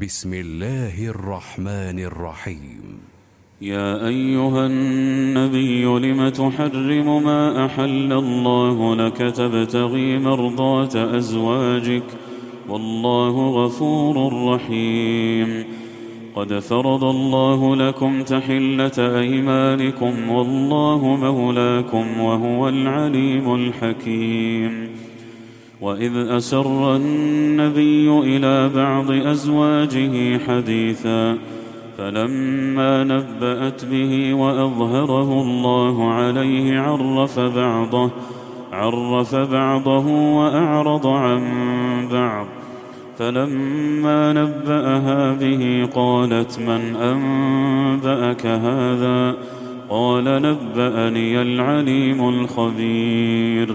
بسم الله الرحمن الرحيم. يا أيها النبي لم تحرم ما أحل الله لك تبتغي مرضات أزواجك والله غفور رحيم. قد فرض الله لكم تحلة أيمانكم والله مولاكم وهو العليم الحكيم. وإذ أسر النبي إلى بعض أزواجه حديثا فلما نبأت به وأظهره الله عليه عرف بعضه وأعرض عن بعض. فلما نبأها به قالت من أنبأك هذا؟ قال نبأني العليم الخبير.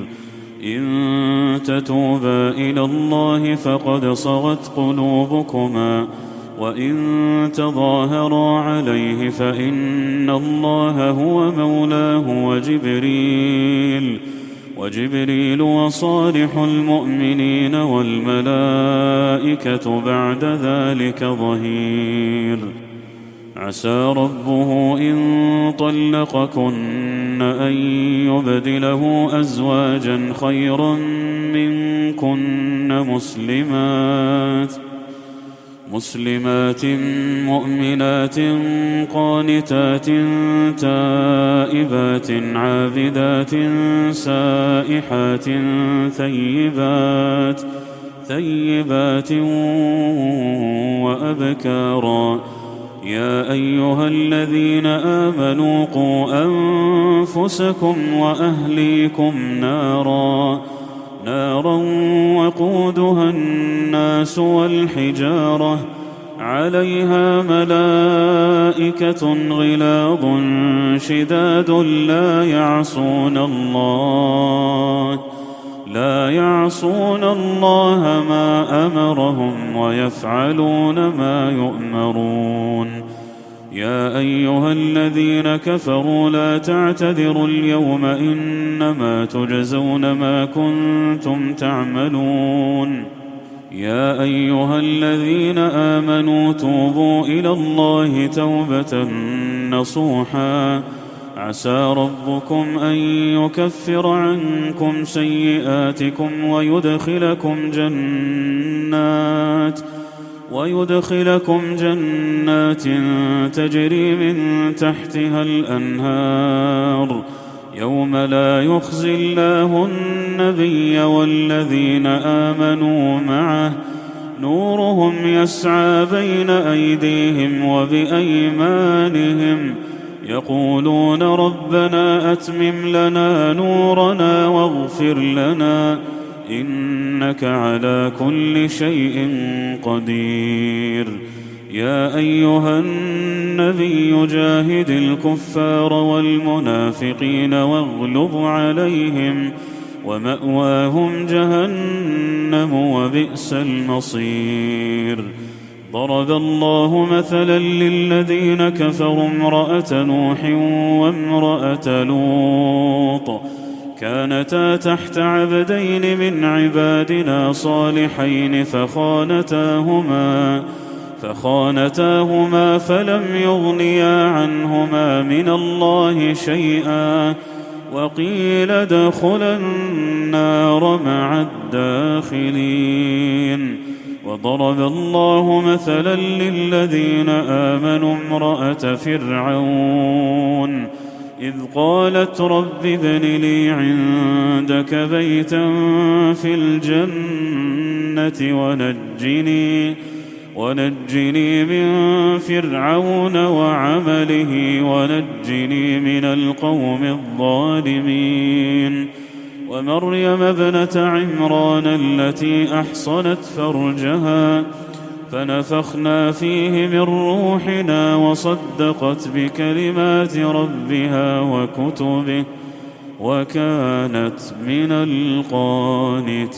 إن تتوبا إلى الله فقد صغت قلوبكما وإن تظاهرا عليه فإن الله هو مولاه وجبريل وصالح المؤمنين والملائكة بعد ذلك ظهير. عسى ربه إن طلقكن أن يبدله أزواجا خيرا منكن مسلمات مؤمنات قانتات تائبات عابدات سائحات ثيبات وأبكارا. يا أيها الذين آمنوا قوا أنفسكم وأهليكم نارا وقودها الناس والحجارة عليها ملائكة غلاظ شداد لا يعصون الله ما أمرهم ويفعلون ما يؤمرون. يا أيها الذين كفروا لا تعتذروا اليوم إنما تجزون ما كنتم تعملون. يا أيها الذين آمنوا توبوا إلى الله توبة نصوحا عسى ربكم أن يكفر عنكم سيئاتكم ويدخلكم جنات تجري من تحتها الأنهار يوم لا يخزي الله النبي والذين آمنوا معه نورهم يسعى بين أيديهم وبأيمانهم يقولون ربنا أتمم لنا نورنا واغفر لنا إنك على كل شيء قدير. يا أيها النبي جاهد الكفار والمنافقين واغلظ عليهم ومأواهم جهنم وبئس المصير. ضرب الله مثلا للذين كفروا امرأة نوح وامرأة لوط كانتا تحت عبدين من عبادنا صالحين فخانتاهما فلم يغنيا عنهما من الله شيئا وقيل ادخلا النار مع الداخلين. وضرب الله مثلا للذين آمنوا امرأة فرعون إذ قالت رب ابن لي عندك بيتا في الجنة ونجني من فرعون وعمله ونجني من القوم الظالمين. ومريم ابنة عمران التي أحصنت فرجها فنفخنا فيه من روحنا وصدقت بكلمات ربها وكتبه وكانت من القانتين.